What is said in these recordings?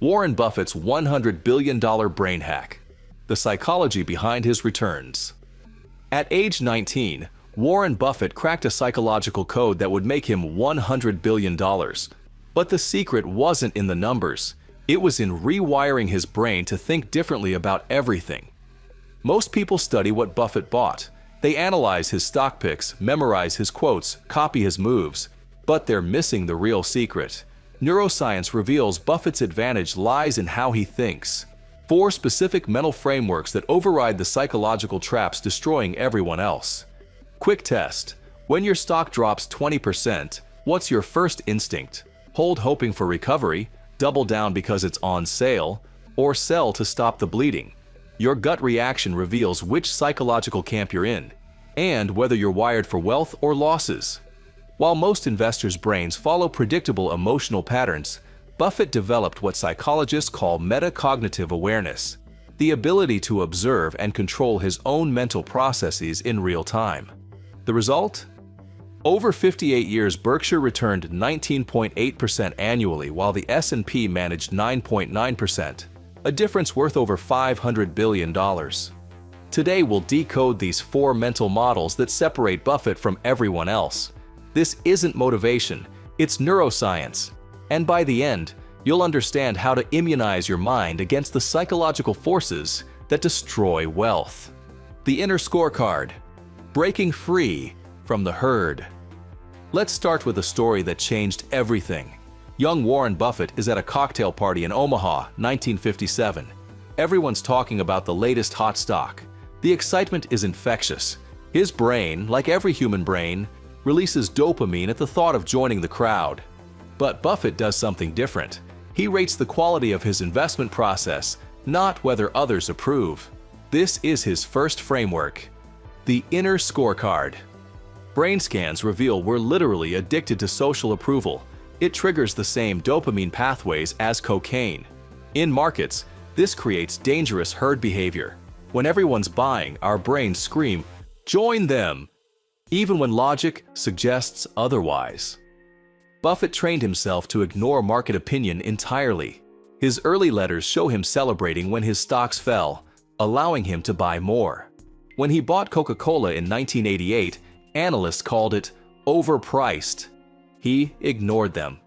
Warren Buffett's $100 billion brain hack. The psychology behind his returns. At age 19, Warren Buffett cracked a psychological code that would make him $100 billion. But the secret wasn't in the numbers. It was in rewiring his brain to think differently about everything. Most people study what Buffett bought. They analyze his stock picks, memorize his quotes, copy his moves. But they're missing the real secret. Neuroscience reveals Buffett's advantage lies in how he thinks. 4 specific mental frameworks that override the psychological traps destroying everyone else. Quick test. When your stock drops 20%, what's your first instinct? Hold hoping for recovery, double down because it's on sale, or sell to stop the bleeding? Your gut reaction reveals which psychological camp you're in, and whether you're wired for wealth or losses. While most investors' brains follow predictable emotional patterns, Buffett developed what psychologists call metacognitive awareness, the ability to observe and control his own mental processes in real time. The result? Over 58 years, Berkshire returned 19.8% annually, while the S&P managed 9.9%, a difference worth over $500 billion. Today, we'll decode these 4 mental models that separate Buffett from everyone else. This isn't motivation, it's neuroscience. And by the end, you'll understand how to immunize your mind against the psychological forces that destroy wealth. The Inner Scorecard. Breaking free from the herd. Let's start with a story that changed everything. Young Warren Buffett is at a cocktail party in Omaha, 1957. Everyone's talking about the latest hot stock. The excitement is infectious. His brain, like every human brain, releases dopamine at the thought of joining the crowd. But Buffett does something different. He rates the quality of his investment process, not whether others approve. This is his first framework. The Inner Scorecard. Brain scans reveal we're literally addicted to social approval. It triggers the same dopamine pathways as cocaine. In markets, this creates dangerous herd behavior. When everyone's buying, our brains scream, "Join them!" even when logic suggests otherwise. Buffett trained himself to ignore market opinion entirely. His early letters show him celebrating when his stocks fell, allowing him to buy more. When he bought Coca-Cola in 1988, analysts called it overpriced. He ignored them.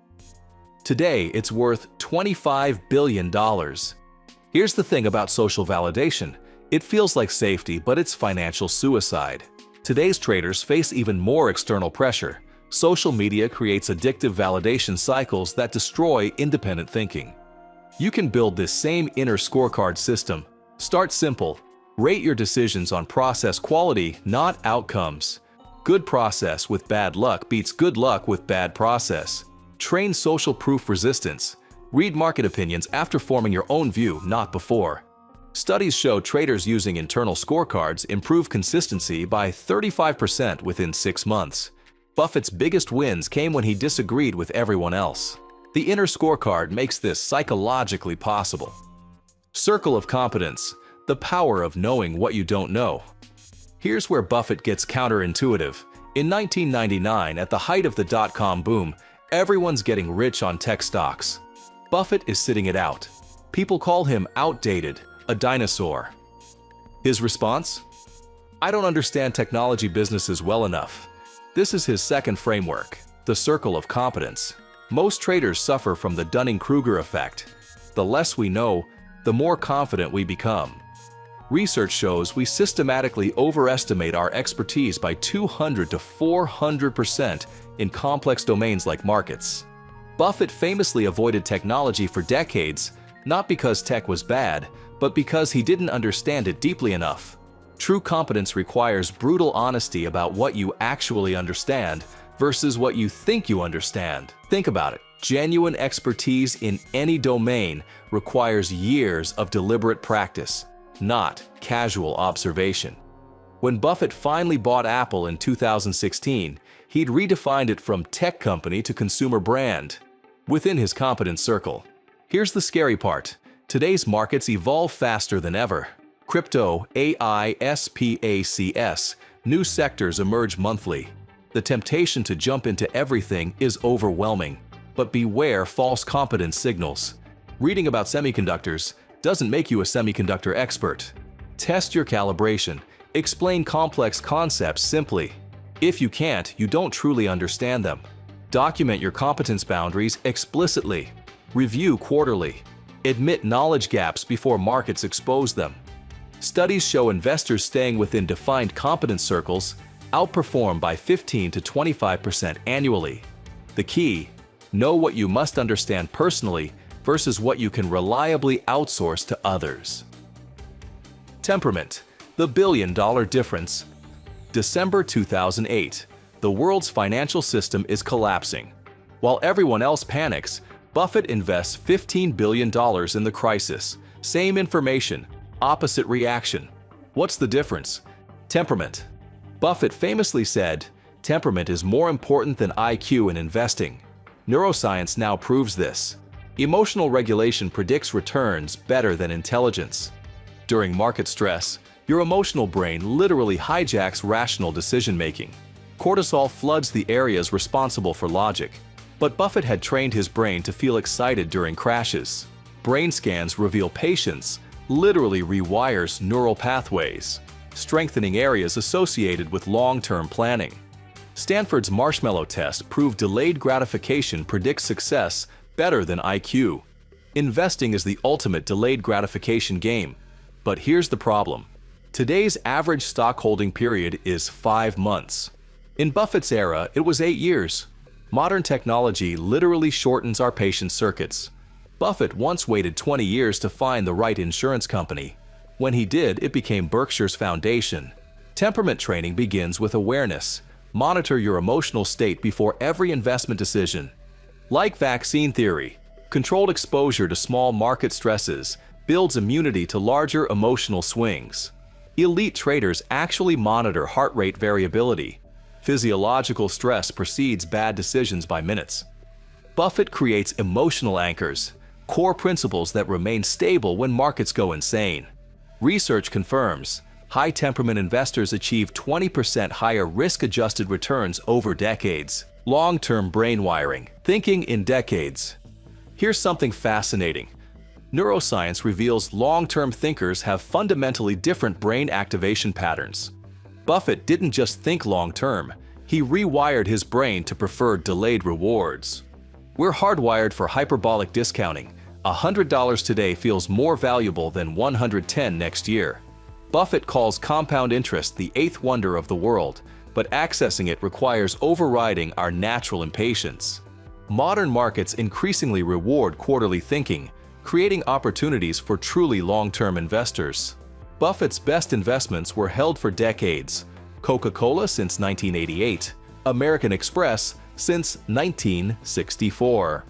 Today, it's worth $25 billion. Here's the thing about social validation. It feels like safety, but it's financial suicide. Today's traders face even more external pressure. Social media creates addictive validation cycles that destroy independent thinking. You can build this same inner scorecard system. Start simple. Rate your decisions on process quality, not outcomes. Good process with bad luck beats good luck with bad process. Train social proof resistance. Read market opinions after forming your own view, not before. Studies show traders using internal scorecards improve consistency by 35% within 6 months. Buffett's biggest wins came when he disagreed with everyone else. The Inner Scorecard makes this psychologically possible. Circle of Competence. The power of knowing what you don't know. Here's where Buffett gets counterintuitive. In 1999, at the height of the dot-com boom, everyone's getting rich on tech stocks. Buffett is sitting it out. People call him outdated, a dinosaur. His response? I don't understand technology businesses well enough. This is his second framework, the Circle of Competence. Most traders suffer from the Dunning-Kruger effect. The less we know, the more confident we become. Research shows we systematically overestimate our expertise by 200 to 400% in complex domains like markets. Buffett famously avoided technology for decades, not because tech was bad, but because he didn't understand it deeply enough. True competence requires brutal honesty about what you actually understand versus what you think you understand. Think about it. Genuine expertise in any domain requires years of deliberate practice, not casual observation. When Buffett finally bought Apple in 2016, he'd redefined it from tech company to consumer brand within his competence circle. Here's the scary part. Today's markets evolve faster than ever. Crypto, AI, SPACs, new sectors emerge monthly. The temptation to jump into everything is overwhelming, but beware false competence signals. Reading about semiconductors doesn't make you a semiconductor expert. Test your calibration. Explain complex concepts simply. If you can't, you don't truly understand them. Document your competence boundaries explicitly. Review quarterly. Admit knowledge gaps before markets expose them. Studies show investors staying within defined competence circles outperform by 15 to 25% annually. The key: know what you must understand personally versus what you can reliably outsource to others. Temperament, the billion-dollar difference. December 2008. The world's financial system is collapsing. While everyone else panics, Buffett invests $15 billion in the crisis. Same information, opposite reaction. What's the difference? Temperament. Buffett famously said, "Temperament is more important than IQ in investing." Neuroscience now proves this. Emotional regulation predicts returns better than intelligence. During market stress, your emotional brain literally hijacks rational decision-making. Cortisol floods the areas responsible for logic. But Buffett had trained his brain to feel excited during crashes. Brain scans reveal patience literally rewires neural pathways, strengthening areas associated with long-term planning. Stanford's marshmallow test proved delayed gratification predicts success better than IQ. Investing is the ultimate delayed gratification game. But here's the problem. Today's average stock holding period is 5 months. In Buffett's era, it was 8 years. Modern technology literally shortens our patience circuits. Buffett once waited 20 years to find the right insurance company. When he did, it became Berkshire's foundation. Temperament training begins with awareness. Monitor your emotional state before every investment decision. Like vaccine theory, controlled exposure to small market stresses builds immunity to larger emotional swings. Elite traders actually monitor heart rate variability. Physiological stress precedes bad decisions by minutes. Buffett creates emotional anchors, core principles that remain stable when markets go insane. Research confirms high-temperament investors achieve 20% higher risk-adjusted returns over decades. Long-term brain wiring, thinking in decades. Here's something fascinating. Neuroscience reveals long-term thinkers have fundamentally different brain activation patterns. Buffett didn't just think long-term, he rewired his brain to prefer delayed rewards. We're hardwired for hyperbolic discounting. $100 today feels more valuable than $110 next year. Buffett calls compound interest the eighth wonder of the world, but accessing it requires overriding our natural impatience. Modern markets increasingly reward quarterly thinking, creating opportunities for truly long-term investors. Buffett's best investments were held for decades. Coca-Cola since 1988, American Express since 1964.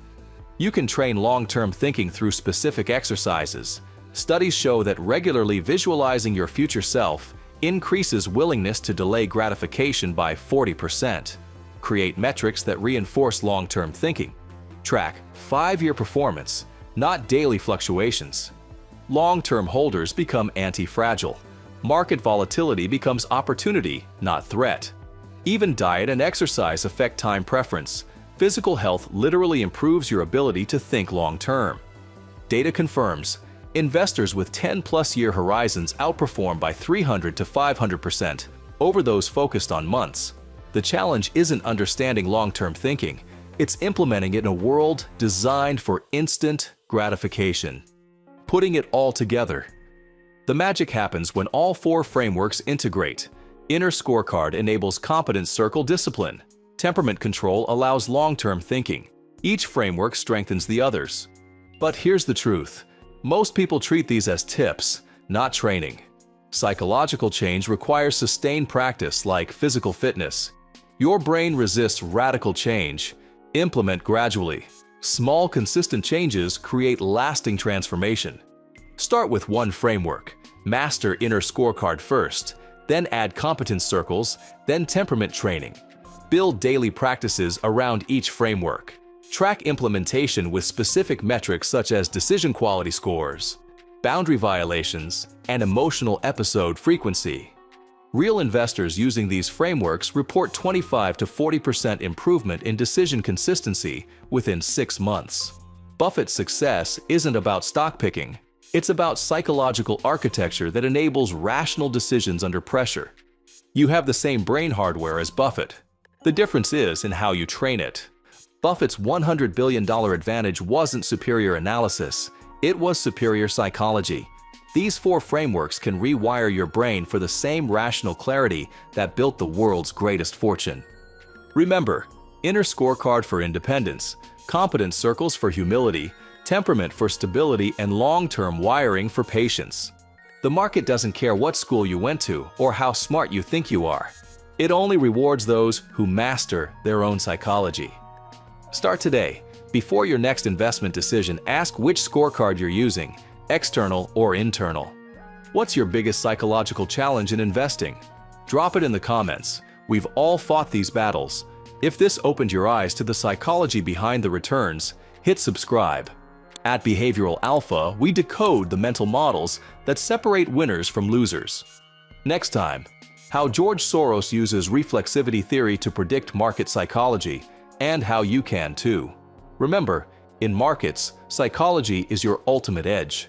You can train long-term thinking through specific exercises. Studies show that regularly visualizing your future self increases willingness to delay gratification by 40%. Create metrics that reinforce long-term thinking. Track 5-year performance, not daily fluctuations. Long-term holders become anti-fragile. Market volatility becomes opportunity, not threat. Even diet and exercise affect time preference. Physical health literally improves your ability to think long-term. Data confirms investors with 10+ year horizons outperform by 300 to 500% over those focused on months. The challenge isn't understanding long-term thinking, it's implementing it in a world designed for instant gratification. Putting it all together. The magic happens when all 4 frameworks integrate. Inner Scorecard enables competence circle discipline. Temperament Control allows long-term thinking. Each framework strengthens the others. But here's the truth. Most people treat these as tips, not training. Psychological change requires sustained practice like physical fitness. Your brain resists radical change. Implement gradually. Small, consistent changes create lasting transformation. Start with one framework. Master Inner Scorecard first, then add competence circles, then temperament training. Build daily practices around each framework. Track implementation with specific metrics such as decision quality scores, boundary violations, and emotional episode frequency. Real investors using these frameworks report 25 to 40% improvement in decision consistency within 6 months. Buffett's success isn't about stock picking. It's about psychological architecture that enables rational decisions under pressure. You have the same brain hardware as Buffett. The difference is in how you train it. Buffett's $100 billion advantage wasn't superior analysis, it was superior psychology. These 4 frameworks can rewire your brain for the same rational clarity that built the world's greatest fortune. Remember, Inner Scorecard for independence, Competence circles for humility, Temperament for stability, and long-term wiring for patience. The market doesn't care what school you went to or how smart you think you are. It only rewards those who master their own psychology. Start today. Before your next investment decision, ask which scorecard you're using, external or internal. What's your biggest psychological challenge in investing? Drop it in the comments. We've all fought these battles. If this opened your eyes to the psychology behind the returns, hit subscribe. At Behavioral Alpha, we decode the mental models that separate winners from losers. Next time, how George Soros uses reflexivity theory to predict market psychology, and how you can too. Remember, in markets, psychology is your ultimate edge.